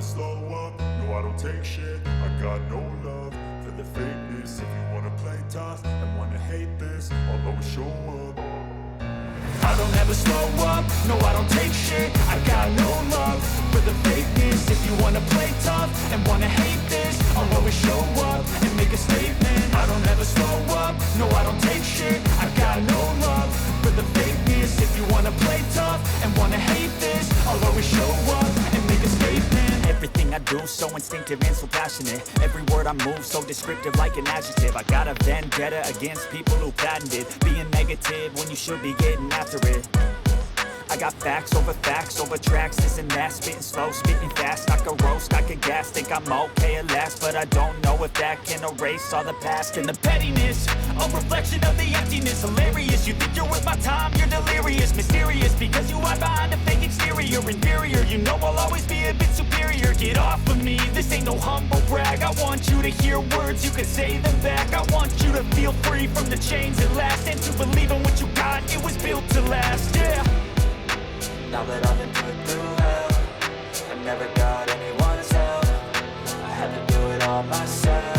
slow up, no I don't take shit. I got no love for the fakeness. If you wanna play tough and wanna hate this, I'll always show up. I don't ever slow up, no I don't take shit. I got no love for the fakeness. If you wanna play tough and wanna hate this, I'll always show up and make a statement. I don't ever slow up, no I don't take shit. I got no love for the fakeness. If you wanna play tough and wanna hate this, I'll always show up and make a statement. Everything I do so instinctive and so passionate. Every word I move so descriptive like an adjective. I got a vendetta against people who patented being negative when you should be getting after it. I got facts over tracks, this and that. Spitting slow, spitting fast, I could roast, I could gas. Think I'm okay at last, but I don't know if that can erase all the past. And the pettiness, a reflection of the emptiness. Hilarious, you think you're worth my time, you're delirious. Mysterious, because you hide behind a fake exterior. Inferior, you know I'll always be a bit superior. Get off of me, this ain't no humble brag. I want you to hear words, you can say them back. I want you to feel free from the chains at last, and to believe in what you got, it was built to last, yeah. Now that I've been put through hell, I never got anyone's help. I had to do it all myself.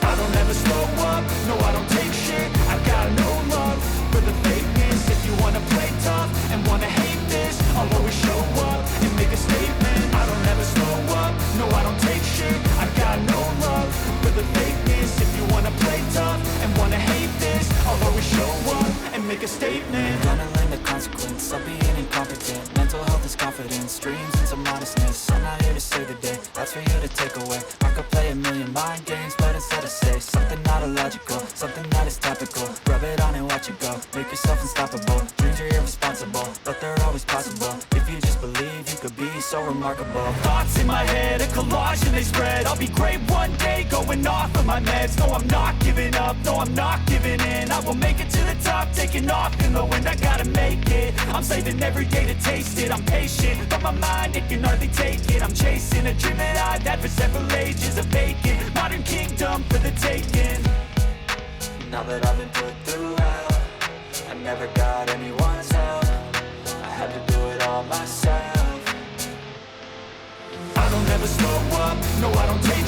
I don't ever slow up, no I don't take shit. I got no love for the fakeness. If you wanna play tough and wanna hate this, I'll always show up and make a statement. I don't ever slow up, no I don't take shit. I got no love for the fakeness. If you wanna play tough and wanna hate this, I'll always show up and make a statement. Gonna learn the consequence of being incompetent. Mental health is confidence, dreams and some modestness. I'm not here to save the day, that's for you to take away. I could play a million mind games, but instead I say something not illogical, something that is topical. Rub it on and watch it go, make yourself unstoppable. Dreams are irresponsible, but they're always possible. If you just believe, you could be so remarkable. Thoughts in my head, a collage and they spread. I'll be great one day, going off of my meds. No, I'm not giving up, no, I'm not giving in. I will make it to the top, taking off in the wind. I gotta make it, I'm saving every day to taste it. I'm patient, but my mind, it can hardly take it. I'm chasing a dream that I've had for several ages. A vacant, modern kingdom for the taking. Now that I've been put through hell, I never got anyone's help. I had to do it all myself. I don't ever slow up, no I don't take